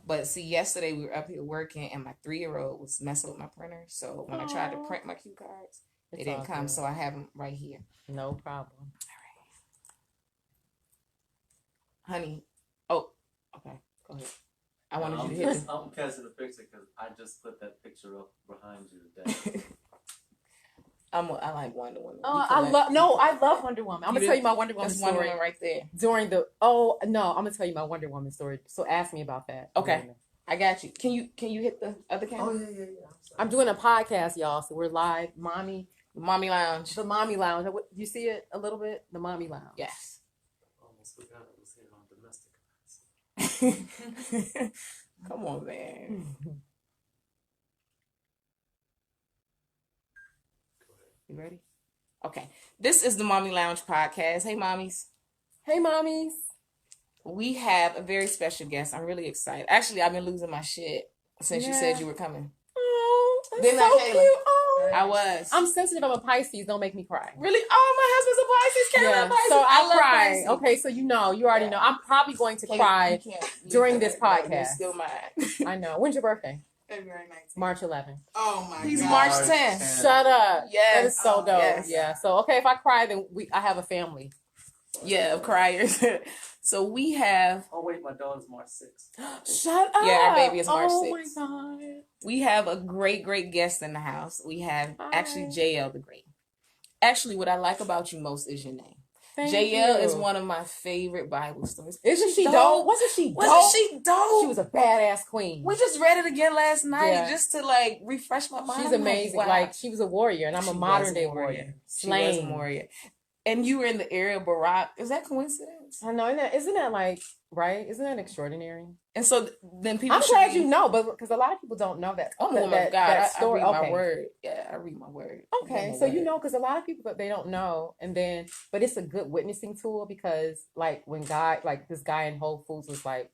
But see, yesterday we were up here working, and my 3-year-old was messing with my printer. So when I tried to print my cue cards, they didn't come. So I have them right here. No problem. Honey. Oh, okay. Go ahead. I wanted you to hit this. I'm casting a picture because I just put that picture up behind you today. I like Wonder Woman. I love Wonder Woman. I'm gonna tell you my Wonder Woman story. Wonder Woman right there. I'm gonna tell you my Wonder Woman story. So ask me about that. Okay, I got you. Can you hit the other camera? Oh yeah. I'm doing a podcast, y'all. So we're live. Mommy Lounge. The Mommy Lounge. You see it a little bit? The Mommy Lounge. Yes. Almost forgot I was here on domestic. Come on, man. You ready? Okay. This is the Mommy Lounge podcast. Hey, mommies. Hey, mommies. We have a very special guest. I'm really excited. Actually, I've been losing my shit since you said you were coming. Oh, that's Didn't so I, cute. Oh. I was. I'm sensitive. I'm a Pisces. Don't make me cry. Really? Oh, my husband's a Pisces. Caroline Pisces. So I love cry. Pisces. Okay, so you already know. I'm probably going to cry during this podcast. Still mine. I know. When's your birthday? February 19th. March 11th. Oh my God. He's March 10th. Shut up. Yes. That is so dope. Yes. Yeah. So okay, if I cry, then I have a family. Yeah, of criers. So we have. Oh wait, my daughter's March 6th. Shut up. Yeah, our baby is March 6th. Oh my God. We have a great guest in the house. We have actually Jael the Great. Actually, what I like about you most is your name. Jael is one of my favorite Bible stories. Isn't she dope? Wasn't she dope? She was a badass queen. We just read it again last night just to like refresh my mind. She's amazing. Wow. Like she was a warrior, and I'm a modern day warrior. She was a warrior. And you were in the area of Barack. Is that coincidence? I know. Isn't that like right? Isn't that extraordinary? And so then people. I'm glad you know, but because a lot of people don't know that. Oh my God! That story. I read my word. Yeah, I read my word. Okay, so you know, because a lot of people they don't know, and then but it's a good witnessing tool because like when this guy in Whole Foods was like,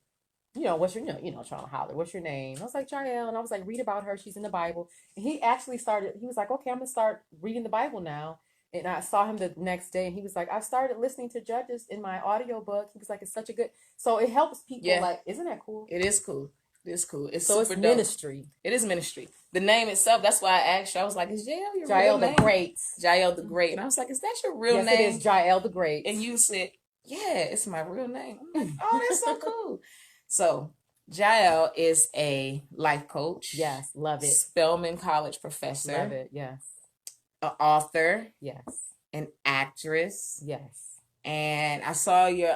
what's your trying to holler, what's your name? I was like Jael, and I was like read about her. She's in the Bible, and he actually started. He was like, okay, I'm gonna start reading the Bible now. And I saw him the next day, and he was like, I started listening to Judges in my audiobook. He was like, it's such a good... So it helps people. Yeah. Like, isn't that cool? It is cool. It's cool. It's so super it's dope. ministry. It is ministry. The name itself, that's why I asked you. I was like, is Jael your Jael real name? the Great. Jael the Great. And I was like, is that your real name? Yes, it is Jael the Great. And you said, yeah, it's my real name. I'm like, oh, that's so cool. So Jael is a life coach. Yes, love it. Spelman College professor. Love it, yes. An author. Yes. An actress. Yes. And I saw your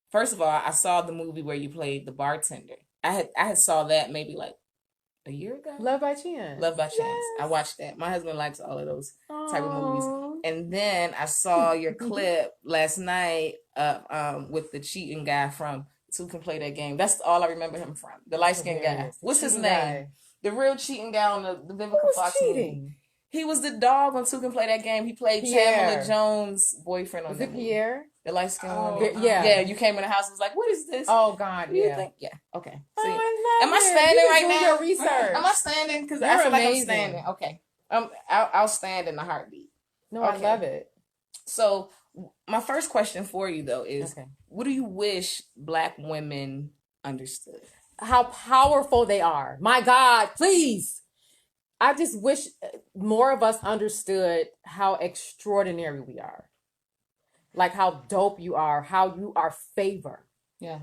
first of all, I saw the movie where you played the bartender. I had saw that maybe like a year ago. Love by Chance. Love by Chance. Yes. I watched that. My husband likes all of those type of movies. And then I saw your clip last night with the cheating guy from Who Can Play That Game. That's all I remember him from. The light skinned guy. What's his name? Guy. The real cheating guy on the Vivica Fox movie. He was the dog on Who Can Play That Game. He played Pamela Jones' boyfriend on that movie. Pierre? The light skin one. Yeah. Yeah, you came in the house and was like, what is this? Oh, God, yeah. You think? Yeah, okay. See, am I standing right now? Your research. Am I standing? Because I feel like I'm standing. Okay. I'll stand in a heartbeat. No, okay. I love it. So my first question for you, though, is what do you wish Black women understood? How powerful they are. My God, please. I just wish more of us understood how extraordinary we are. Like how dope you are, how you are favor. Yeah.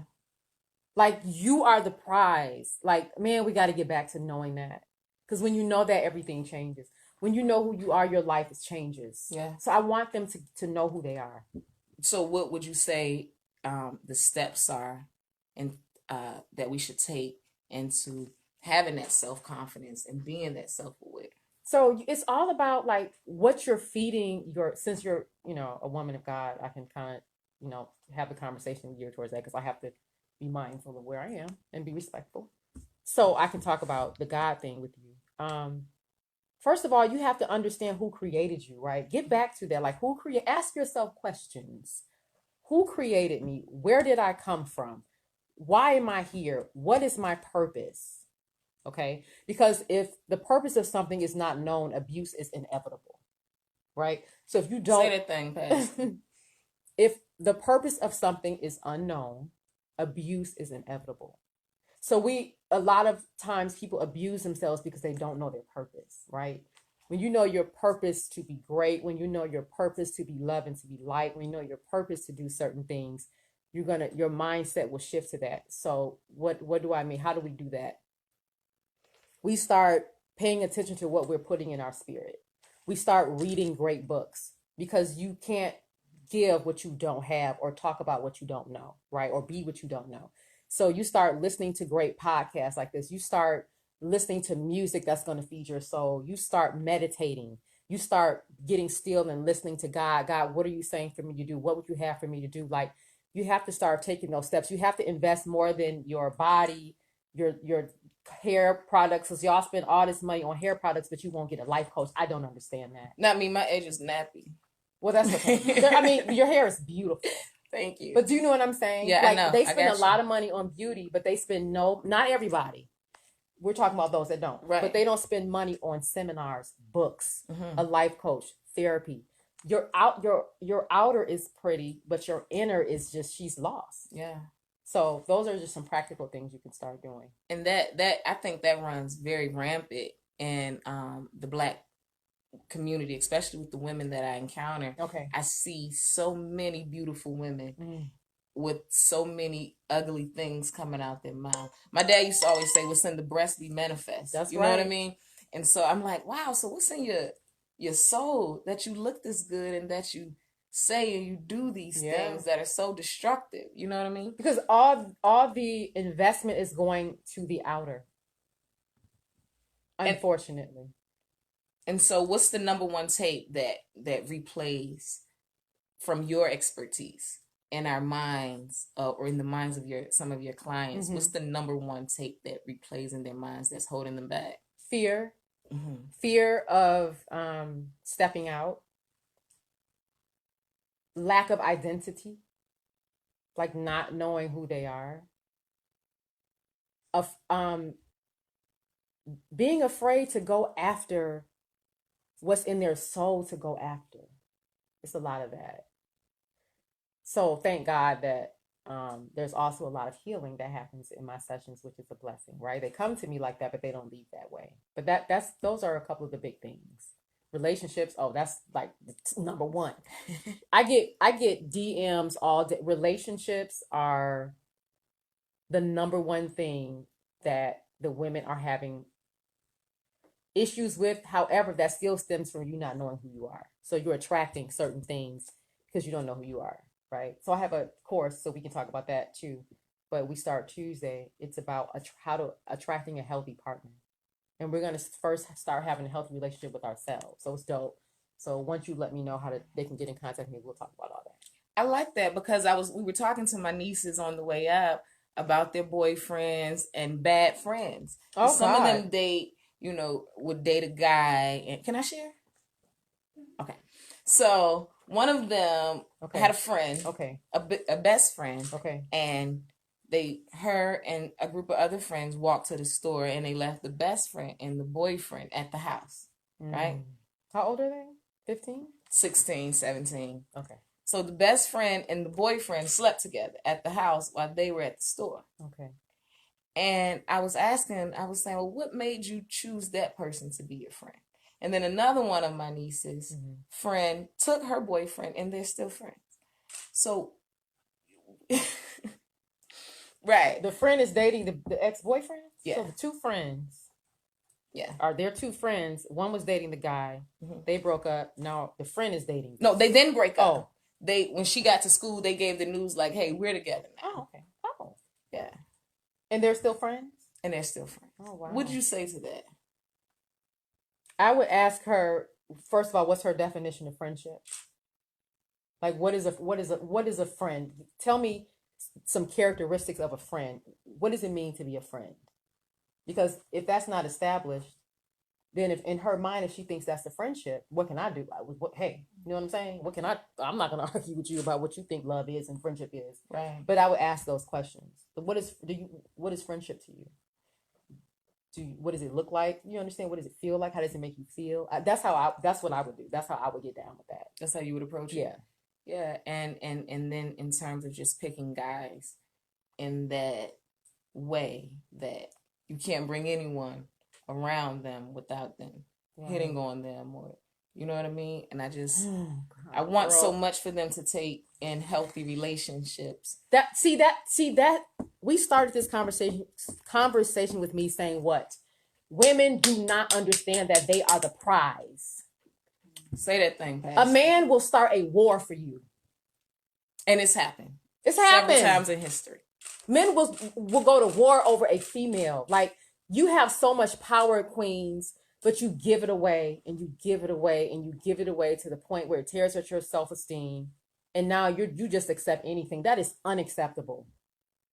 Like you are the prize. Like, man, we got to get back to knowing that. Because when you know that, everything changes. When you know who you are, your life changes. Yeah. So I want them to know who they are. So what would you say the steps are and that we should take into having that self-confidence and being that self-aware? So it's all about like what you're feeding since you're, a woman of God, I can kind of, have the conversation geared towards that because I have to be mindful of where I am and be respectful. So I can talk about the God thing with you. First of all, you have to understand who created you, right? Get back to that. Like ask yourself questions. Who created me? Where did I come from? Why am I here? What is my purpose? Okay, because if the purpose of something is not known, abuse is inevitable, right? So if you don't say that thing, Pat. If the purpose of something is unknown, abuse is inevitable. So a lot of times people abuse themselves because they don't know their purpose, right? When you know your purpose to be great, when you know your purpose to be loved and to be liked, when you know your purpose to do certain things, your mindset will shift to that. So what do I mean? How do we do that? We start paying attention to what we're putting in our spirit. We start reading great books, because you can't give what you don't have or talk about what you don't know, right? Or be what you don't know. So you start listening to great podcasts like this. You start listening to music that's going to feed your soul. You start meditating. You start getting still and listening to God. God, what are you saying for me to do? What would you have for me to do? Like, you have to start taking those steps. You have to invest more than your body, your hair products, because y'all spend all this money on hair products, but you won't get a life coach. I don't understand that. Not me. My edge is nappy. Well, that's okay. I mean, your hair is beautiful. Thank you. But do you know what I'm saying? Yeah, like, I know. They spend a lot of money on beauty, but they spend not everybody. We're talking about those that don't. Right. But they don't spend money on seminars, books, a life coach, therapy. Your outer is pretty, but your inner is just, she's lost. Yeah. So those are just some practical things you can start doing. And that I think that runs very rampant in the Black community, especially with the women that I encounter. Okay. I see so many beautiful women with so many ugly things coming out their mouth. My dad used to always say, what's in the breast be manifest. That's you right. know what I mean? And so I'm like, wow, so what's in your soul that you look this good and that you say and you do these things that are so destructive? You know what I mean? Because all the investment is going to the outer, unfortunately. And so what's the number one tape that replays from your expertise in our minds, or in the minds of some of your clients? What's the number one tape that replays in their minds that's holding them back? Fear. Fear of stepping out. Lack of identity. Like not knowing who they are. Of being afraid to go after what's in their soul to go after. It's a lot of that. So thank God that there's also a lot of healing that happens in my sessions, which is a blessing, right? They come to me like that, but they don't leave that way. But those are a couple of the big things. Relationships, that's like number one. I get DMs all day. Relationships are the number one thing that the women are having issues with. However, that still stems from you not knowing who you are. So you're attracting certain things because you don't know who you are, right? So I have a course, so we can talk about that too. But we start Tuesday. It's about attracting a healthy partner. And we're going to first start having a healthy relationship with ourselves. So it's dope. So once you let me know they can get in contact with me, we'll talk about all that. I like that, because we were talking to my nieces on the way up about their boyfriends and bad friends. Oh, some God. of them would date a guy. And can I share? Okay. So one of them had a friend, a best friend, and her and a group of other friends walked to the store, and they left the best friend and the boyfriend at the house, right? How old are they? 15? 16, 17. Okay. So the best friend and the boyfriend slept together at the house while they were at the store. Okay. And I was saying, well, what made you choose that person to be your friend? And then another one of my nieces' friend took her boyfriend, and they're still friends. So, right. The friend is dating the ex-boyfriend? Yeah. So the two friends. Yeah. Are there two friends? One was dating the guy. They broke up. Now the friend is dating. No, they didn't break up. When she got to school, they gave the news like, hey, we're together now. Oh, okay. Oh. Yeah. And they're still friends? And they're still friends. Oh, wow. What'd you say to that? I would ask her, first of all, what's her definition of friendship? Like, what is a friend? Tell me some characteristics of a friend. What does it mean to be a friend? Because if that's not established, then if in her mind, if she thinks that's a friendship, what can I do? Hey, you know what I'm saying? I'm not going to argue with you about what you think love is and friendship is. Right. But I would ask those questions. What is friendship to you? What does it look like? You understand? What does it feel like? How does it make you feel? That's what I would do. That's how I would get down with that. That's how you would approach it? Yeah. Yeah. And then in terms of just picking guys in that way, that you can't bring anyone around them without them hitting on them, or you know what I mean? And I want so much for them to take in healthy relationships. That we started this conversation with me saying what? Women do not understand that they are the prize. Say that thing, Pastor. A man will start a war for you. And it's happened. It's happened several times in history. Men will go to war over a female. Like, you have so much power, queens, but you give it away and you give it away and you give it away to the point where it tears at your self-esteem. And now you just accept anything. That is unacceptable.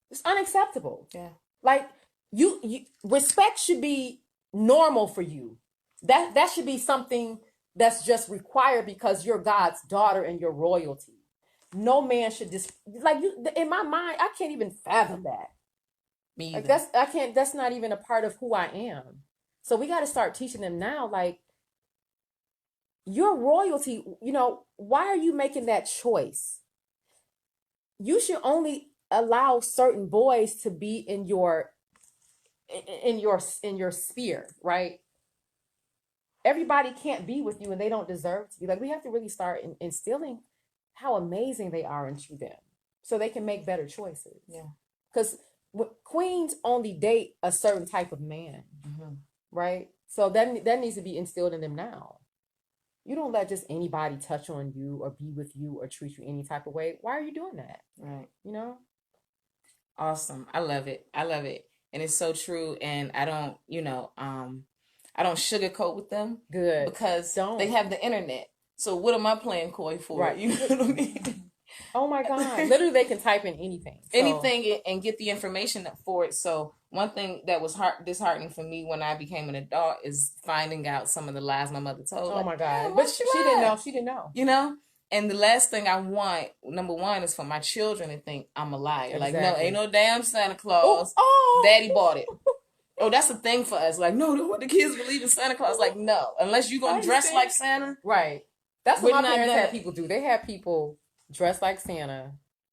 It's unacceptable. Yeah. Like, you respect should be normal for you. That should be something that's just required because you're God's daughter and you're royalty. No man should just, like, you, in my mind, I can't even fathom that. Me either. Like, that's not even a part of who I am. So we got to start teaching them now, like, your royalty, why are you making that choice? You should only allow certain boys to be in your sphere, right? Everybody can't be with you and they don't deserve to be. Like, we have to really start instilling how amazing they are into them so they can make better choices. Yeah. Because queens only date a certain type of man, right? So that needs to be instilled in them now. You don't let just anybody touch on you or be with you or treat you any type of way. Why are you doing that? Right. Awesome. I love it. And it's so true. And I don't, I don't sugarcoat with them. Good. Because they have the internet. So what am I playing coy for? Right. You know what I mean? Oh my God. Literally, they can type in anything. Anything and get the information for it. So one thing that was disheartening for me when I became an adult is finding out some of the lies my mother told. Oh my God. But she didn't know. She didn't know. And the last thing I want, number one, is for my children to think I'm a liar. Exactly. Like, no, ain't no damn Santa Claus. Daddy bought it. Oh, that's the thing for us. Like, no, what the kids believe in Santa Claus. Like, no, unless you're going to dress like Santa. Right. That's what my parents had people do. They had people dress like Santa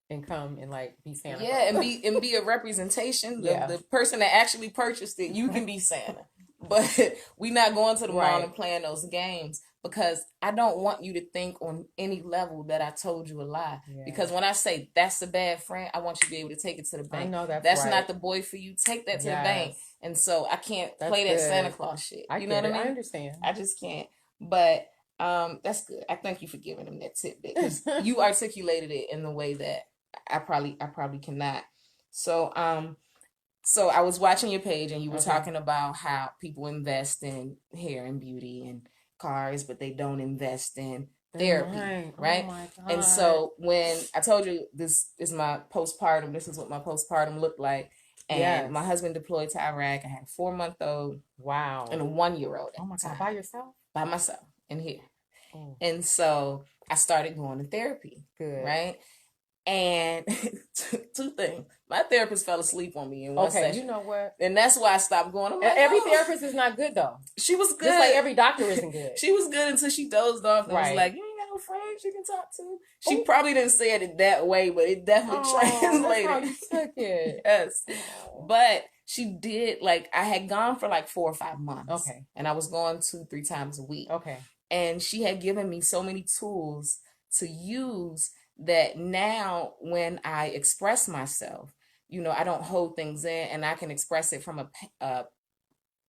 and come and like be Santa. Yeah, and be a representation. The person that actually purchased it, you can be Santa. But we not going to the mall and playing those games because I don't want you to think on any level that I told you a lie. Yeah. Because when I say that's a bad friend, I want you to be able to take it to the bank. I know that's not the boy for you. Take that to the bank. And so I can't play that Santa Claus shit. You know what I mean? I understand. I just can't. But that's good. I thank you for giving them that tidbit because you articulated it in the way that I probably cannot. So I was watching your page and you were talking about how people invest in hair and beauty and cars, but they don't invest in therapy, right? Oh my God. And so when I told you this is my postpartum, this is what my postpartum looked like. And my husband deployed to Iraq. I had a 4-month-old. Wow. And a 1-year-old. Oh my God. By yourself? By myself in here. Oh. And so I started going to therapy. Good. Right? And two things. My therapist fell asleep on me in one session. You know what? And that's why I stopped going. I'm like, every therapist is not good though. She was good. Just like every doctor isn't good. She was good until she dozed off and was like, you ain't got no friends you can talk to. She probably didn't say it that way, but it definitely translated. That's how you took it. Yes. But she did, like, I had gone for like 4 or 5 months. Okay. And I was going 2-3 times a week. Okay. And she had given me so many tools to use that now when I express myself, I don't hold things in and I can express it from a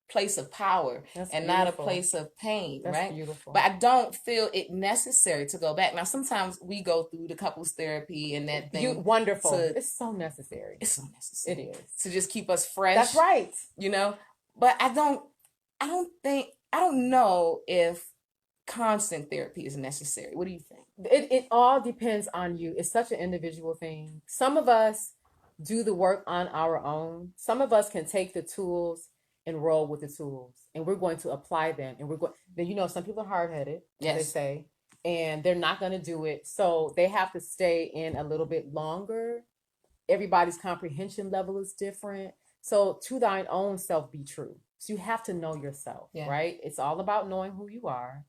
place of power and not a place of pain. That's right? Beautiful. But I don't feel it necessary to go back. Now, sometimes we go through the couples therapy and that thing. Wonderful. It's so necessary. It's so necessary. It is. To just keep us fresh. That's right. But I don't know if constant therapy is necessary. What do you think? It all depends on you. It's such an individual thing. Some of us do the work on our own. Some of us can take the tools and roll with the tools, and we're going to apply them. And we're going. Then some people are hard-headed, as they say, and they're not going to do it. So they have to stay in a little bit longer. Everybody's comprehension level is different. So to thine own self be true. So you have to know yourself, right? It's all about knowing who you are,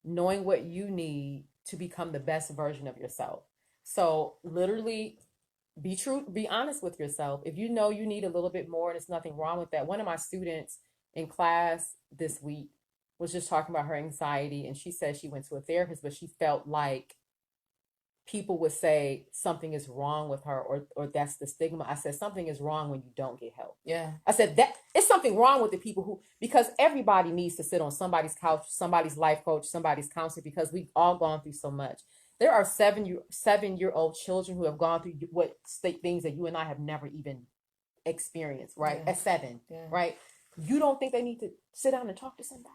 knowing what you need to become the best version of yourself. So literally be true, be honest with yourself. If you know you need a little bit more and there's nothing wrong with that. One of my students in class this week was just talking about her anxiety, and she said she went to a therapist, but she felt like people would say something is wrong with her, or that's the stigma. I said something is wrong when you don't get help. Yeah. I said that it's something wrong with the people who, because everybody needs to sit on somebody's couch, somebody's life coach, somebody's counselor, because we've all gone through so much. There are 7-year-old children who have gone through what state things that you and I have never even experienced, right? Yeah. At 7, Yeah. right? You don't think they need to sit down and talk to somebody?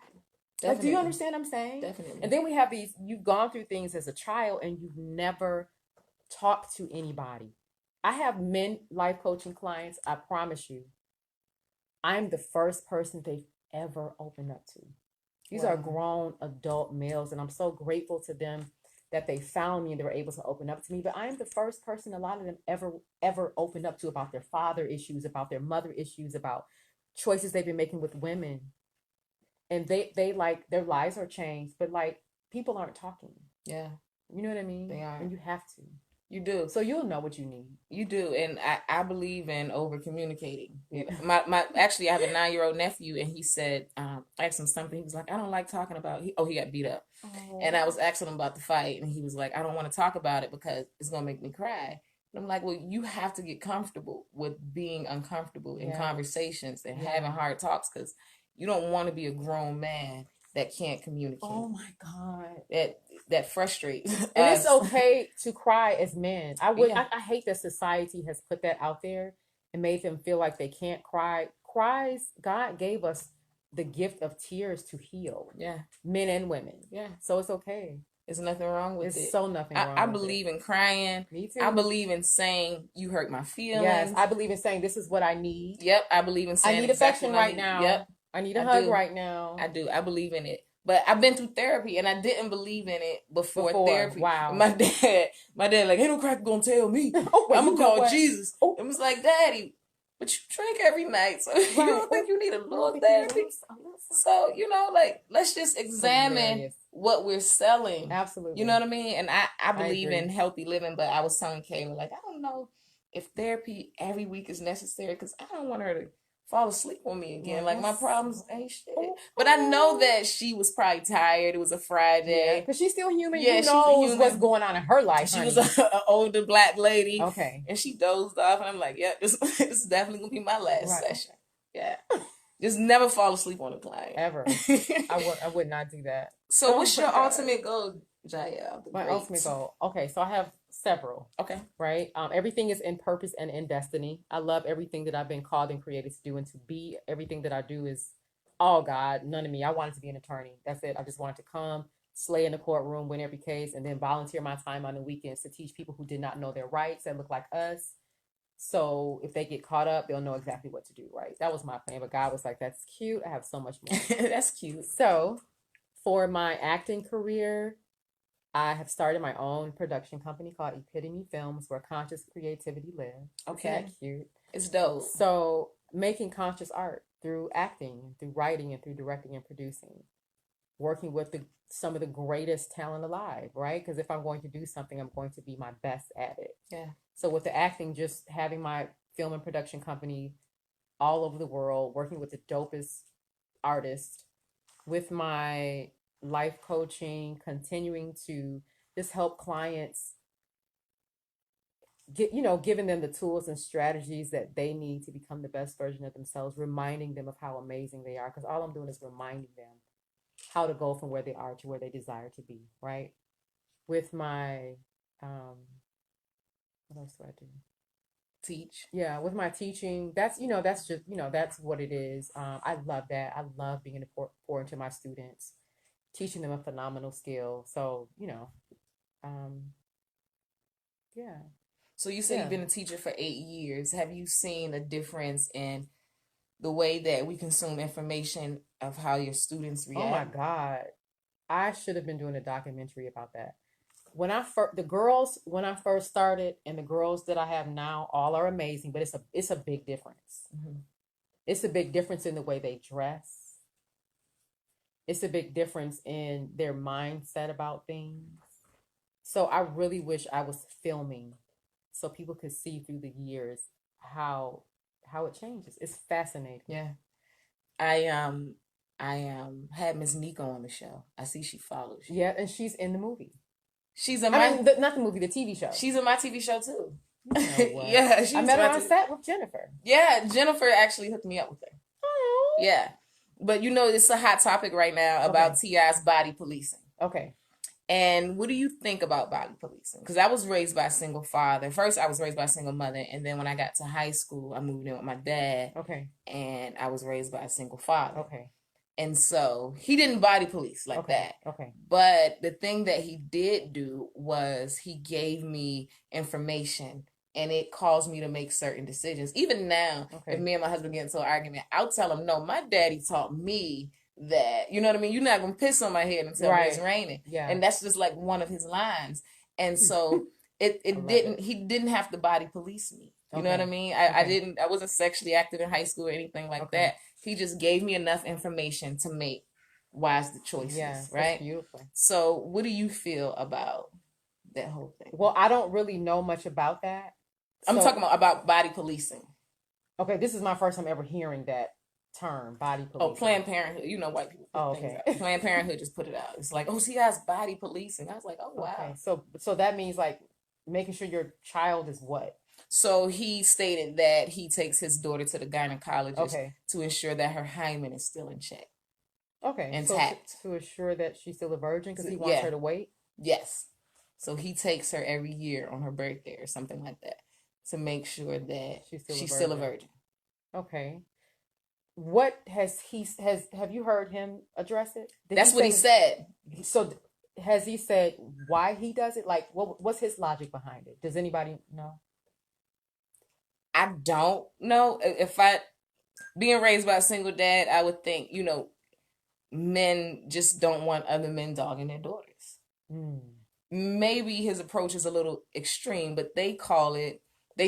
Definitely. Like, do you understand what I'm saying? Definitely. And then we have these, you've gone through things as a child and you've never talked to anybody. I have men life coaching clients. I promise you, I'm the first person they've ever opened up to. These are grown adult males, and I'm so grateful to them that they found me and they were able to open up to me. But I am the first person a lot of them ever opened up to about their father issues, about their mother issues, about choices they've been making with women. And they like, their lives are changed, but like, people aren't talking. Yeah. You know what I mean? They are. And you have to. You do. So you'll know what you need. You do. And I believe in over communicating. My actually I have a 9-year-old nephew, and he said, I asked him something. He was like, I don't like talking about he got beat up. Oh. And I was asking him about the fight, and he was like, I don't want to talk about it because it's gonna make me cry. And I'm like, well, you have to get comfortable with being uncomfortable in conversations and having hard talks, because you don't want to be a grown man that can't communicate. Oh my God. That frustrates us. And it's okay to cry as men. I hate that society has put that out there and made them feel like they can't cry. Cries, God gave us the gift of tears to heal. Yeah. Men and women. Yeah. So it's okay. There's nothing wrong with it. It's so nothing wrong I with believe in crying. Me too. I believe in saying you hurt my feelings. Yes, I believe in saying this is what I need. Yep, I believe in saying I need affection right now. Yep. I need a hug right now. I do. I believe in it. But I've been through therapy, and I didn't believe in it before therapy. Wow. My dad like, ain't no cracker gonna tell me. I'm gonna call Jesus. It was like, Daddy, but you drink every night, so you don't think you need a little therapy? So, like, let's just examine what we're selling. Absolutely. You know what I mean? And I believe in healthy living, but I was telling Kayla, like, I don't know if therapy every week is necessary, because I don't want her to fall asleep on me again. Like, my problems ain't shit. But I know that she was probably tired. It was a Friday. Because she's still human. Yeah, Who knows what's going on in her life, She was an older Black lady. Okay. And she dozed off. And I'm like, yeah, this is definitely going to be my last session. Yeah. Just never fall asleep on a client. Ever. I would not do that. So what's your ultimate goal, Jael? My ultimate goal. Okay, so I have several. Okay. Right? Everything is in purpose and in destiny. I love everything that I've been called and created to do and to be. Everything that I do is all God, none of me. I wanted to be an attorney. That's it. I just wanted to come, slay in the courtroom, win every case, and then volunteer my time on the weekends to teach people who did not know their rights that look like us. So if they get caught up, they'll know exactly what to do, right? That was my plan. But God was like, that's cute. I have so much more. That's cute. So for my acting career, I have started my own production company called Epitome Films, where conscious creativity lives. Okay. Isn't that cute? It's dope. So making conscious art through acting, through writing, and through directing and producing. Working with some of the greatest talent alive, right? Because if I'm going to do something, I'm going to be my best at it. Yeah. So with the acting, just having my film and production company all over the world, working with the dopest artists, with my life coaching, continuing to just help clients get, giving them the tools and strategies that they need to become the best version of themselves, reminding them of how amazing they are. Because all I'm doing is reminding them how to go from where they are to where they desire to be, right? With my, what else do I do? Teach. Yeah, with my teaching, that's just, that's what it is. I love that. I love being able to pour into my students, teaching them a phenomenal skill. So, yeah. So you said you've been a teacher for 8 years. Have you seen a difference in the way that we consume information of how your students react? Oh my God. I should have been doing a documentary about that. When I first started, and the girls that I have now, all are amazing, but it's a big difference. Mm-hmm. It's a big difference in the way they dress. It's a big difference in their mindset about things. So I really wish I was filming so people could see through the years how it changes. It's fascinating. Yeah. I had Miss Nico on the show. I see she follows you. Yeah, and she's in the movie. She's in I mean, not the movie, the TV show. She's in my TV show too. You know what? Yeah, I met her on set with Jennifer. Yeah, Jennifer actually hooked me up with her. Oh. Yeah. But you know, it's a hot topic right now about T.I.'s body policing. Okay. And what do you think about body policing? Because I was raised by a single father. First, I was raised by a single mother. And then when I got to high school, I moved in with my dad. Okay. And I was raised by a single father. Okay. And so he didn't body police like that. Okay. But the thing that he did do was he gave me information, and it caused me to make certain decisions. Even now, if me and my husband get into an argument, I'll tell him, no, my daddy taught me that, you know what I mean? You're not going to piss on my head until it's raining. Yeah. And that's just like one of his lines. And so he didn't have to body police me. You know what I mean? I wasn't sexually active in high school or anything like that. He just gave me enough information to make wise choices, right? That's beautiful. So what do you feel about that whole thing? Well, I don't really know much about that. I'm talking about body policing. Okay, this is my first time ever hearing that term, body policing. Oh, Planned Parenthood. You know, white people put things out. Planned Parenthood just put it out. It's like, oh, see, guys, body policing. I was like, oh, wow. Okay, so that means like making sure your child is what? So he stated that he takes his daughter to the gynecologist to ensure that her hymen is still in check. Okay. Intact. So to ensure that she's still a virgin because he wants her to wait? Yes. So he takes her every year on her birthday or something like that to make sure that she's still a virgin. Okay. What have you heard him address it? That's what he said. So has he said why he does it? Like, what's his logic behind it? Does anybody know? I don't know. Being raised by a single dad, I would think, you know, men just don't want other men dogging their daughters. Maybe his approach is a little extreme, but they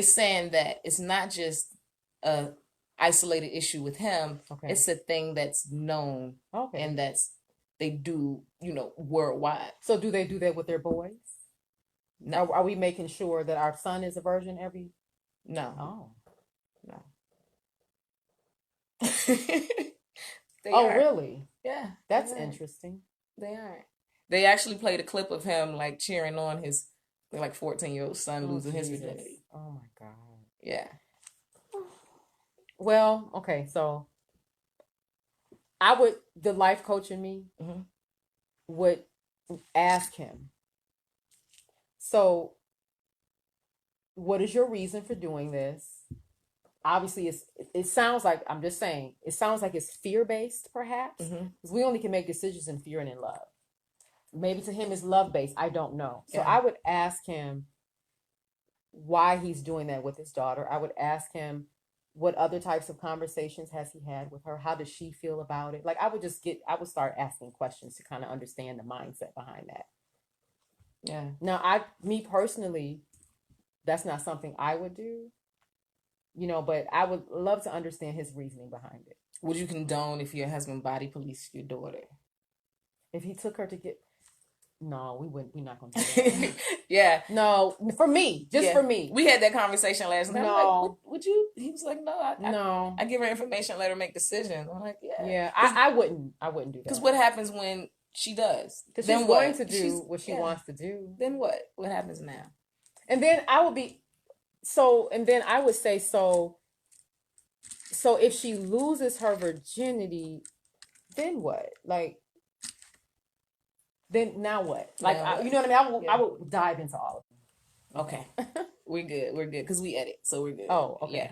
saying that it's not just a isolated issue with him. It's a thing that's known and they do, you know, worldwide. So do they do that with their boys? No. Are we making sure that our son is a virgin every? No. Oh. No. Really? Yeah. That's interesting. They aren't. They actually played a clip of him like cheering on his 14-year-old son losing his virginity. Oh my God. Yeah. Well, okay, so the life coach in me would ask him, so what is your reason for doing this? Obviously, it sounds like, I'm just saying, it sounds like it's fear-based, perhaps, because we only can make decisions in fear and in love. Maybe to him it's love-based. I don't know. So I would ask him why he's doing that with his daughter. I would ask him what other types of conversations has he had with her? How does she feel about it? Like, I would start asking questions to kind of understand the mindset behind that. Yeah. Now, me personally, that's not something I would do, you know, but I would love to understand his reasoning behind it. Would you condone if your husband body policed your daughter? If he took her to get... No, we wouldn't. We're not going to do that. Yeah. No, for me. For me. We had that conversation last night. No. Like, would you? He was like, no. I give her information, let her make decisions. I'm like, yeah. Yeah, I wouldn't do that. Because what happens when she does? Because she's going to do what she wants to do. Then what? What happens now? And then I would be... and then I would say, so if she loses her virginity, then what? Like... Then now what? Like, you know what I mean? I would dive into all of them. Okay. We're good. Because we edit, so we're good. Oh, okay.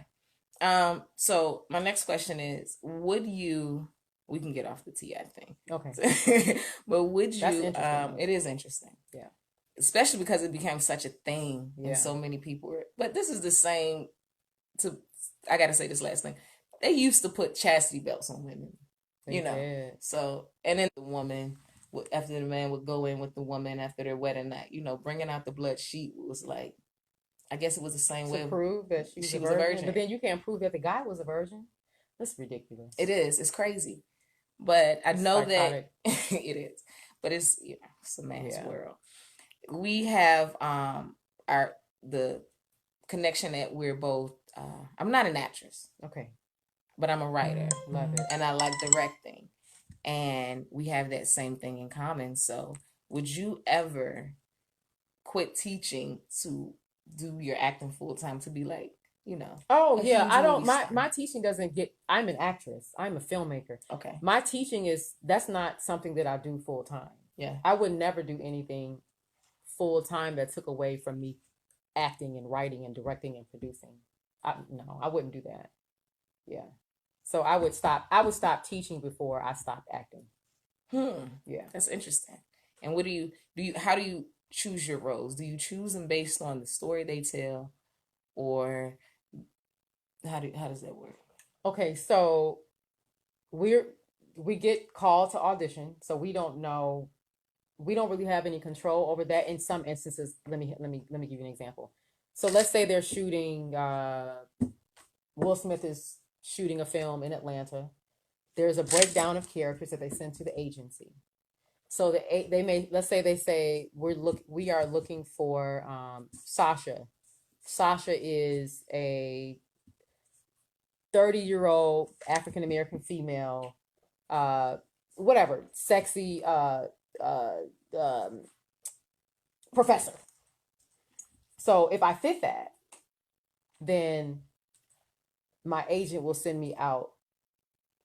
Yeah. So my next question is, we can get off the TI thing. Okay. But would you, That's interesting. it is interesting. Yeah. Especially because it became such a thing and so many people were, but this is the same I got to say this last thing. They used to put chastity belts on women, you know? Did. So, and then the woman... after the man would go in with the woman after their wedding night, you know, bringing out the blood sheet was like, I guess it was the same way. To prove that she was a virgin. But then you can't prove that the guy was a virgin. That's ridiculous. It is. It's crazy. But I know psychotic. That it is. But it's, it's a man's world. We have the connection that we're both. I'm not an actress, Okay. but I'm a writer, Love it. and I like directing, and we have that same thing in common. So, would you ever quit teaching to do your acting full time to be like, Oh a yeah, huge I don't. movie My star? my teaching doesn't get. I'm an actress. I'm a filmmaker. Okay. My teaching that's not something that I do full time. Yeah. I would never do anything full time that took away from me acting and writing and directing and producing. No, I wouldn't do that. Yeah. So I would stop. I would stop teaching before I stopped acting. Yeah. That's interesting. And what do you how do you choose your roles? Do you choose them based on the story they tell, or how does that work? Okay, so we get called to audition, so we don't know. We don't really have any control over that. In some instances, let me give you an example. So let's say they're shooting. Will Smith is shooting a film in Atlanta. There's a breakdown of characters that they send to the agency. So they may, let's say they say we are looking for Sasha. Sasha is a 30-year-old African American female, whatever, sexy professor. So if I fit that, then my agent will send me out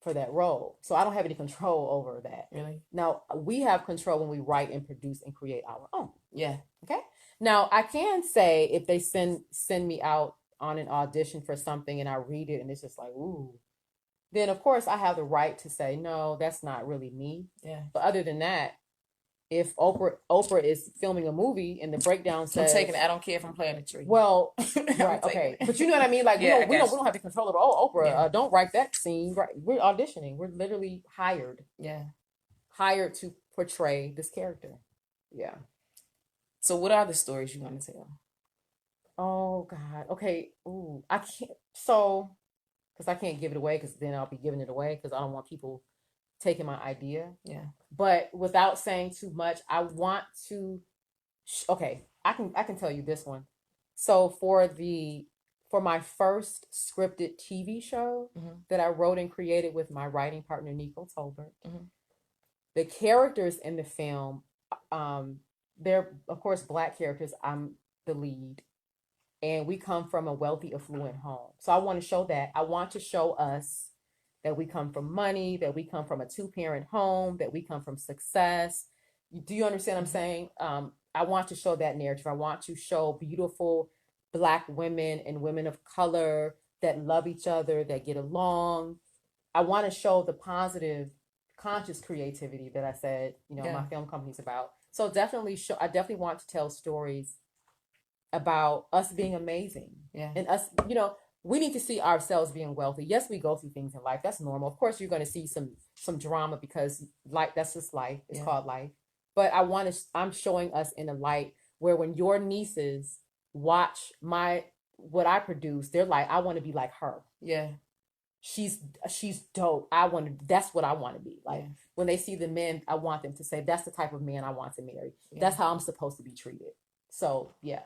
for that role. So I don't have any control over that. Really? Now, we have control when we write and produce and create our own. Yeah. Okay. Now, I can say if they send me out on an audition for something and I read it and it's just like, ooh, then of course I have the right to say, no, that's not really me. Yeah. But other than that, if Oprah is filming a movie and the breakdown says, I'm taking it. I don't care if I'm playing a tree. Well, right, okay, but you know what I mean. Like Yeah, we don't have the control over. Oh, Oprah, Yeah. Don't write that scene. Right, we're auditioning. We're literally hired to portray this character. Yeah. So, what are the stories you want to tell? Oh God. Okay. Ooh, I can't. So, because I can't give it away, because then I'll be giving it away, because I don't want people taking my idea. Yeah. But without saying too much, I want to. Okay, I can tell you this one. So for my first scripted TV show that I wrote and created with my writing partner Nico Tolbert, the characters in the film, they're of course Black characters. I'm the lead, and we come from a wealthy, affluent home. So I want to show that. I want to show us that we come from money, that we come from a 2-parent home, that we come from success. Do you understand what I'm saying? I want to show that narrative. I want to show beautiful Black women and women of color that love each other, that get along. I want to show the positive, conscious creativity that I said, my film company's about. So I definitely want to tell stories about us being amazing. Yeah. And us, we need to see ourselves being wealthy. Yes, we go through things in life. That's normal. Of course, you're going to see some drama, because that's just life. It's called life. But I'm showing us in a light where when your nieces watch what I produce, they're like, I want to be like her. Yeah. She's dope. That's what I want to be. Like when they see the men, I want them to say, that's the type of man I want to marry. Yeah. That's how I'm supposed to be treated. So yeah.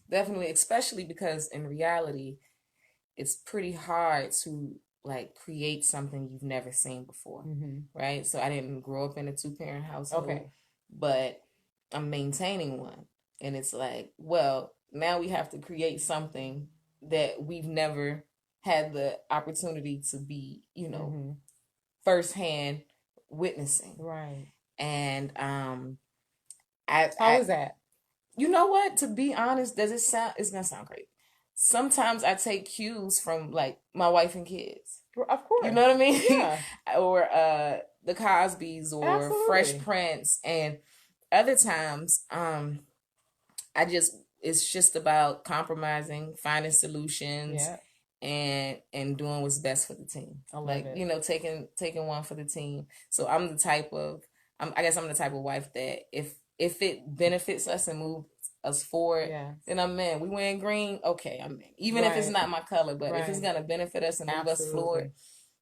Definitely, especially because in reality, it's pretty hard to like create something you've never seen before, right? So I didn't grow up in a 2-parent household, but I'm maintaining one, and it's like, well, now we have to create something that we've never had the opportunity to be, firsthand witnessing, right? And how is that? You know what? To be honest, it's gonna sound crazy. Sometimes I take cues from like my wife and kids. Of course. You know what I mean? Yeah. Or the Cosbys or Absolutely. Fresh Prince. And other times, it's just about compromising, finding solutions, and doing what's best for the team. I love it. Taking one for the team. So I guess I'm the type of wife that if it benefits us and moves us forward, then I'm in. We wearing green, okay, I'm in. Even if it's not my color, but if it's gonna benefit us and move us forward,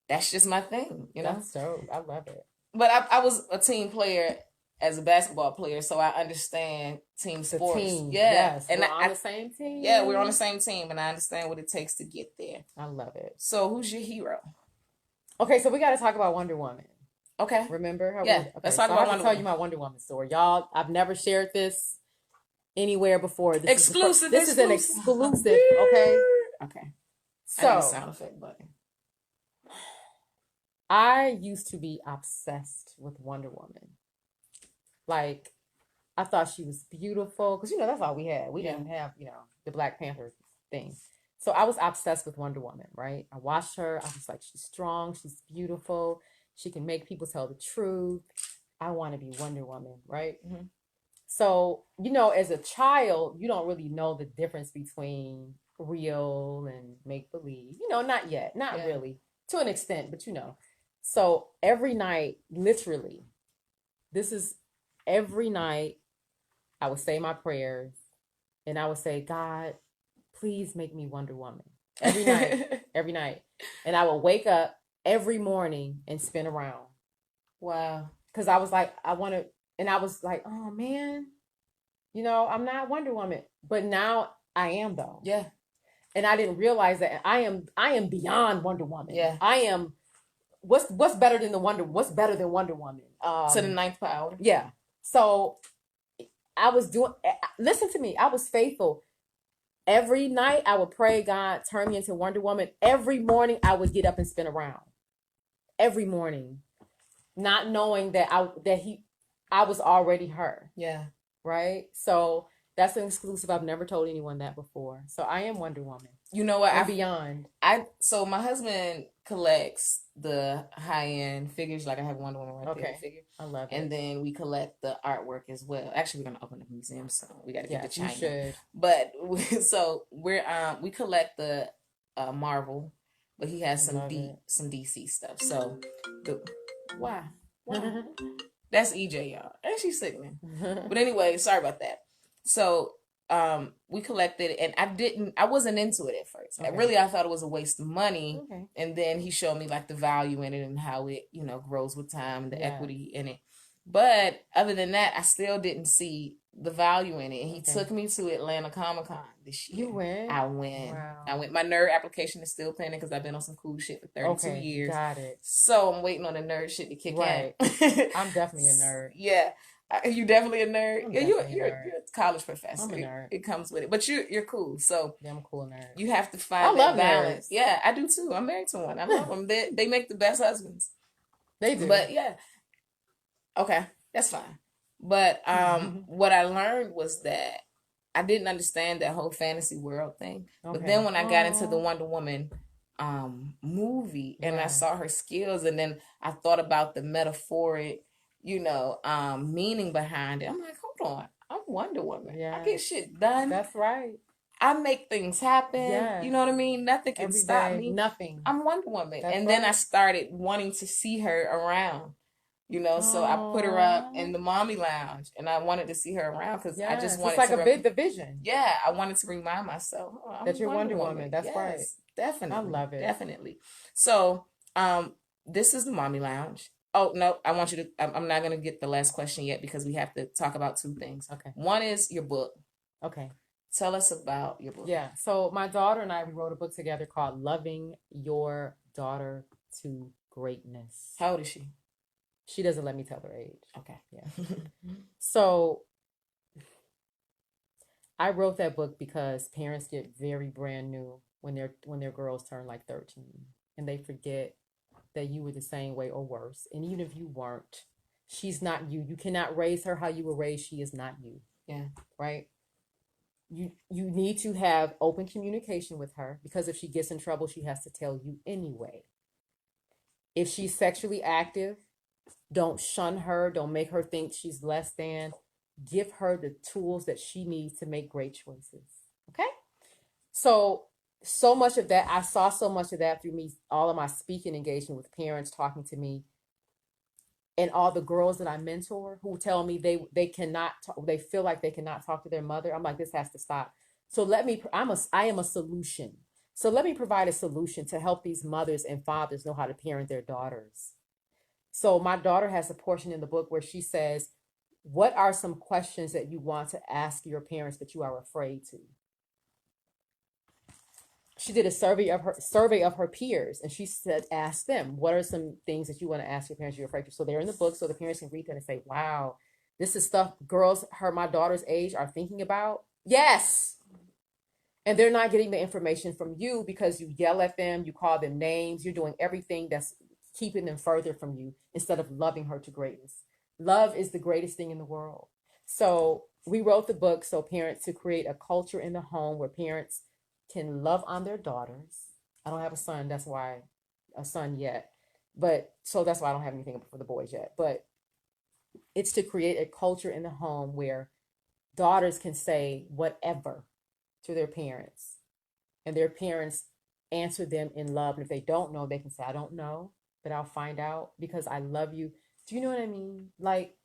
that's just my thing, That's dope. I love it. But I was a team player as a basketball player, so I understand team The sports. team. Yeah, Yes. and We're on the same team. yeah, we're on the same team, and I understand what it takes to get there. I love it. So, who's your hero? Okay, so we got to talk about Wonder Woman. Okay. Remember how Yeah, okay, let's talk so about I have Wonder to tell you Woman. my Wonder Woman story. Y'all, I've never shared this anywhere before. This Exclusive. This is an exclusive, okay? Okay. I need a So, sound effect button. I used to be obsessed with Wonder Woman. Like, I thought she was beautiful because, that's all we had. We Yeah. didn't have, the Black Panther thing. So I was obsessed with Wonder Woman, right? I watched her. I was like, she's strong. She's beautiful. She can make people tell the truth. I want to be Wonder Woman, right? Mhm. So, as a child, you don't really know the difference between real and make believe. Not yet. Not Yeah. really. To an extent, but So every night, literally, this is every night, I would say my prayers and I would say, God, please make me Wonder Woman. Every night, every night. And I would wake up every morning and spin around. Wow. Because I was like, and I was like, oh man, I'm not Wonder Woman. But now I am though. Yeah. And I didn't realize that I am beyond Wonder Woman. Yeah. I am what's better than what's better than Wonder Woman? To the ninth power. Yeah. So I was listen to me, I was faithful. Every night I would pray, God, turn me into Wonder Woman. Every morning I would get up and spin around. Every morning. Not knowing that I was already her. Yeah. Right? So that's an exclusive. I've never told anyone that before. So I am Wonder Woman. You know what? And beyond. So my husband collects the high end figures. Like I have Wonder Woman right there, figure. I love it. And then we collect the artwork as well. Actually, we're gonna open a museum, so we got to get to China. You should. But so we collect the Marvel, but he has some DC stuff. So wow. That's EJ, y'all. And she's sickening. But anyway, sorry about that. So we collected, and I wasn't into it at first. Okay. I thought it was a waste of money. Okay. And then he showed me like the value in it and how it, grows with time, the equity in it. But other than that, I still didn't see the value in it. And he took me to Atlanta Comic-Con this year. You went? I went. Wow. I went. My nerd application is still pending because I've been on some cool shit for 32 years. Got it. So I'm waiting on the nerd shit to kick in. I'm definitely a nerd. Yeah. You definitely a nerd. I'm You're definitely a college professor. I'm a nerd. It comes with it. But you're cool. So yeah, I'm a cool nerd. You have to find that balance. Nerds. Yeah, I do too. I'm married to one. I love them. They make the best husbands. They do. But yeah. Okay, that's fine. But what I learned was that I didn't understand that whole fantasy world thing. Okay. But then when I got into the Wonder Woman movie and I saw her skills, and then I thought about the metaphoric, meaning behind it. I'm like, hold on, I'm Wonder Woman. Yeah. I get shit done. That's right. I make things happen. Yes. You know what I mean? Nothing can stop me. Nothing. I'm Wonder Woman. That's then I started wanting to see her around. So I put her up in the mommy lounge, and I wanted to see her around because I just wanted to the vision. Yeah, I wanted to remind myself that you're Wonder Woman. That's right. Definitely. I love it. Definitely. So, this is the mommy lounge. Oh no, I want you to. I'm not gonna get the last question yet because we have to talk about two things. Okay. One is your book. Okay. Tell us about your book. Yeah. So my daughter and I, we wrote a book together called "Loving Your Daughter to Greatness." How old is she? She doesn't let me tell her age. Okay. Yeah. So I wrote that book because parents get very brand new when their girls turn like 13, and they forget that you were the same way or worse. And even if you weren't, she's not you. You cannot raise her how you were raised. She is not you. Yeah. Right? You need to have open communication with her, because if she gets in trouble, she has to tell you anyway. If she's sexually active, don't shun her. Don't make her think she's less than. Give her the tools that she needs to make great choices. Okay? So much of that, I saw so much of that through me, all of my speaking engagement with parents talking to me, and all the girls that I mentor who tell me they cannot talk, they feel like they cannot talk to their mother. I'm like, this has to stop. So I am a solution. So let me provide a solution to help these mothers and fathers know how to parent their daughters. So my daughter has a portion in the book where she says, what are some questions that you want to ask your parents that you are afraid to? She did a survey of her peers, and she said, ask them, what are some things that you want to ask your parents you're afraid to? So they're in the book, so the parents can read that and say, wow, this is stuff girls my daughter's age are thinking about. Yes. And they're not getting the information from you because you yell at them, you call them names, you're doing everything that's keeping them further from you instead of loving her to greatness. Love is the greatest thing in the world. So we wrote the book so parents to create a culture in the home where parents can love on their daughters. I don't have a son yet, but so that's why I don't have anything for the boys yet. But it's to create a culture in the home where daughters can say whatever to their parents, and their parents answer them in love. And if they don't know, they can say, I don't know, but I'll find out because I love you. Do you know what I mean? Like,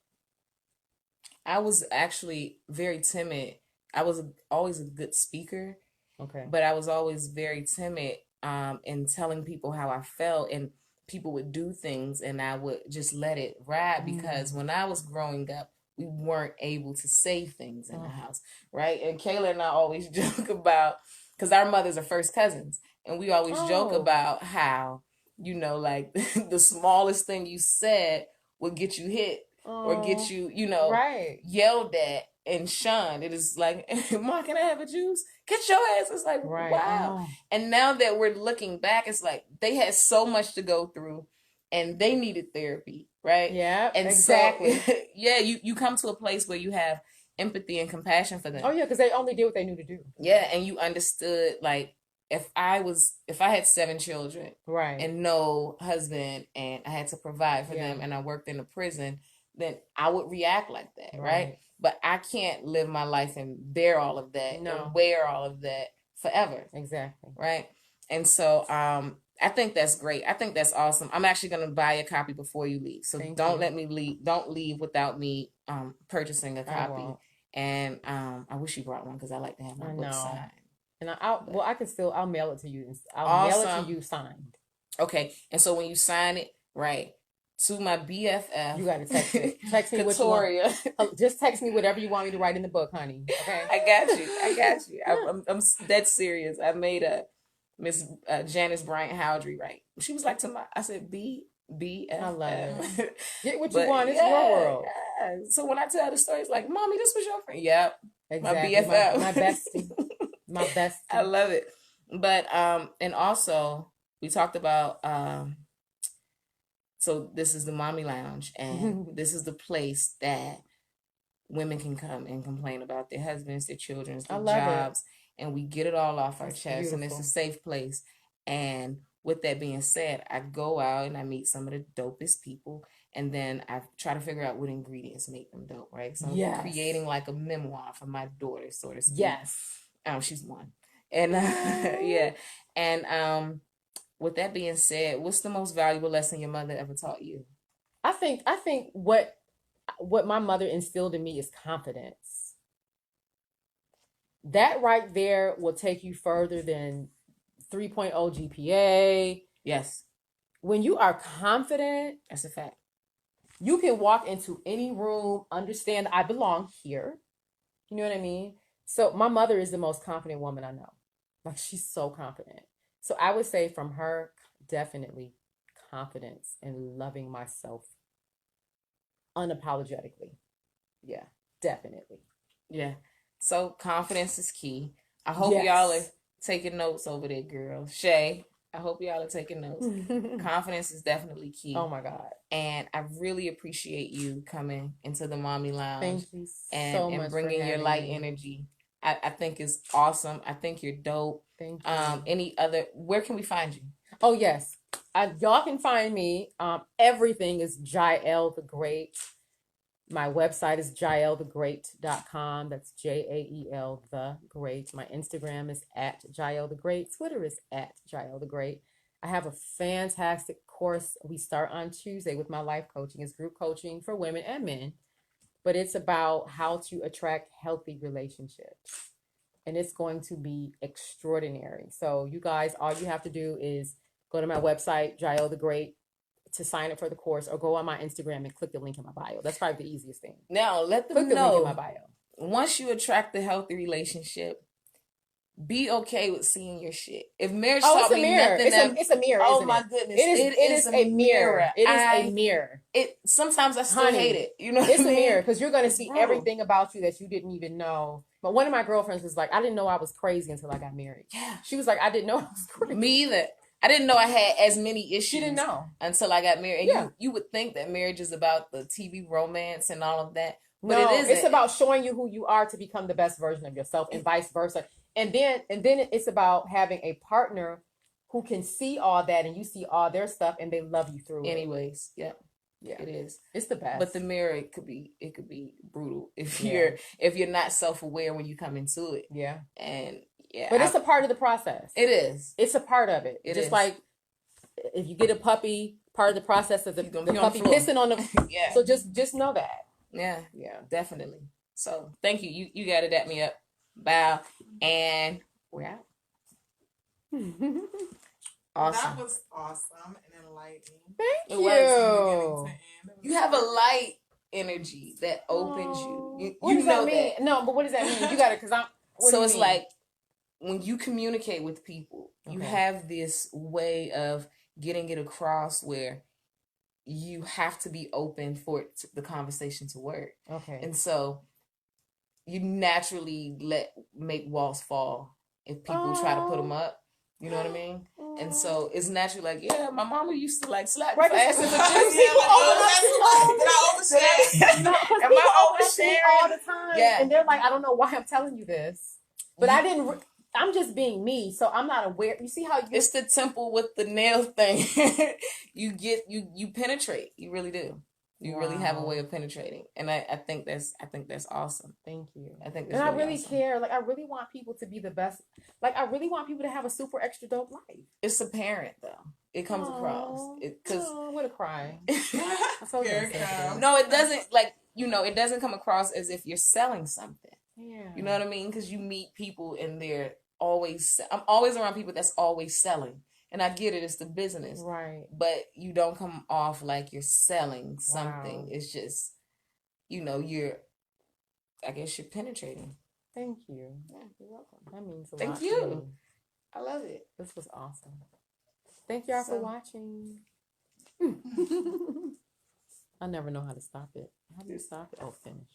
I was actually very timid. I was always a good speaker, okay. but I was always very timid in telling people how I felt, and people would do things and I would just let it ride because when I was growing up, we weren't able to say things in the house, right? And Kayla and I always joke about, because our mothers are first cousins, and we always joke about how, like the smallest thing you said would get you hit or get you, right. yelled at and shunned. It is like, Mom, can I have a juice? Get your ass. It's like, Right. wow. And now that we're looking back, it's like they had so much to go through and they needed therapy, right? Yeah, and exactly. So, yeah, you come to a place where you have empathy and compassion for them. Oh yeah, because they only did what they knew to do. Yeah, and you understood, like, if I had 7 children, right, and no husband, and I had to provide for them, and I worked in a prison, then I would react like that, right? But I can't live my life and bear all of that and wear all of that forever. Exactly. Right? And so I think that's great. I think that's awesome. I'm actually going to buy a copy before you leave. So don't let me leave. Don't leave without me purchasing a copy. And I wish you brought one because I like to have my book signed. And I'll mail it to you. I'll mail it to you signed. Okay. And so when you sign it, right, to my BFF. You got to text it. Text me what you want. Just text me whatever you want me to write in the book, honey. Okay. I got you. I'm dead serious. I made a Miss Janice Bryant Howdry right. She was like I said BFF. I love it. Get what you want. It's your world. Yeah. So when I tell the story, it's like, Mommy, this was your friend. Yep. Exactly. My BFF. My bestie. My bestie. I love it. But and also we talked about so this is the Mommy Lounge, and this is the place that women can come and complain about their husbands, their children, their jobs, and we get it all off our chest, and it's a safe place. And with that being said, I go out and I meet some of the dopest people, and then I try to figure out what ingredients make them dope, right? So I'm creating like a memoir for my daughter, so to speak. Yes. She's 1. And yeah. And with that being said, what's the most valuable lesson your mother ever taught you? I think what my mother instilled in me is confidence. That right there will take you further than 3.0 GPA. Yes. When you are confident, that's a fact. You can walk into any room, understand I belong here. You know what I mean? So my mother is the most confident woman I know. Like, she's so confident. So I would say from her, definitely confidence and loving myself unapologetically. Yeah, definitely. Yeah. So confidence is key. I hope y'all are taking notes over there, girls. Shay, I hope y'all are taking notes. Confidence is definitely key. Oh my God. And I really appreciate you coming into the Mommy Lounge. Thank you so much and bringing your light energy. I think it's awesome. I think you're dope. Thank you. Where can we find you? Oh, yes. Y'all can find me. Everything is Jael the Great. My website is jaelthegreat.com. That's Jael the Great. My Instagram is at Jael the Great. Twitter is at Jael the Great. I have a fantastic course we start on Tuesday with my life coaching. It's group coaching for women and men, but it's about how to attract healthy relationships. And it's going to be extraordinary. So you guys, all you have to do is go to my website, Jael the Great, to sign up for the course or go on my Instagram and click the link in my bio. That's probably the easiest thing. Now let them Click the link in my know bio. once you attract a healthy relationship, be okay with seeing your shit. If marriage taught me nothing, it's a mirror. oh isn't my it? goodness, It is a mirror. It is a mirror. It sometimes I still Honey, hate it. You know, it's what I a mean? mirror because you're gonna It's see brutal. everything about you that you didn't even know. But one of my girlfriends was like, I didn't know I was crazy until I got married. Yeah, She was like, I didn't know I was crazy. me either. I didn't know I had as many issues. She didn't know until I got married. And Yeah. you would think that marriage is about the TV romance and all of that, but no, it isn't. it's about showing you who you are to become the best version of yourself, and vice versa. And then it's about having a partner who can see all that, and you see all their stuff, and they love you through Anyways, it. yeah, it is. It's the best. But the mirror, it could be brutal if Yeah. you're not self-aware when you come into it. Yeah. And yeah, but it's a part of the process. It is. It's a part of it. It Just is. like if you get a puppy, part of the process is the You're gonna be on puppy the floor. pissing on the. Yeah. So just know that. Yeah, Yeah. definitely. So thank you. You got to dap me up. Bow. And we're out. Awesome. That was awesome and enlightening. Thank It you. was. You have a light energy that opens you. What You does know that mean? No, but what does that mean? You got it, because I'm. So it's like when you communicate with people, you Okay. have this way of getting it across where you have to be open for the conversation to work. Okay. And so you naturally make walls fall if people try to put them up. You know what I mean? And so it's naturally like, yeah, my mama used to like slap Right, for asses and because juice. people Did I overshare? No, because Am people I ask me oversharing? all the time, Yeah. and they're like, I don't know why I'm telling you this, but I didn't. I'm just being me, so I'm not aware. You see how you? It's the temple with the nail thing. you penetrate. You really do. You really have a way of penetrating, and I think that's awesome. Thank you. I think that's And I really really awesome. care. Like I really want people to be the best. Like I really want people to have a super extra dope life. It's apparent though. It comes across because what a cry. Here it comes. no, it doesn't. Like it doesn't come across as if you're selling something. Yeah. You know what I mean? Because you meet people and they're always. I'm always around people that's always selling, and I get it. It's the business, Right. but you don't come off like you're selling something. Wow. It's just, you're. I guess you're penetrating. Thank you. Yeah, you're welcome. That means a Thank lot. you. To me. I love it. This was awesome. Thank y'all for watching. I never know how to stop it. How do you stop it? Oh, finish.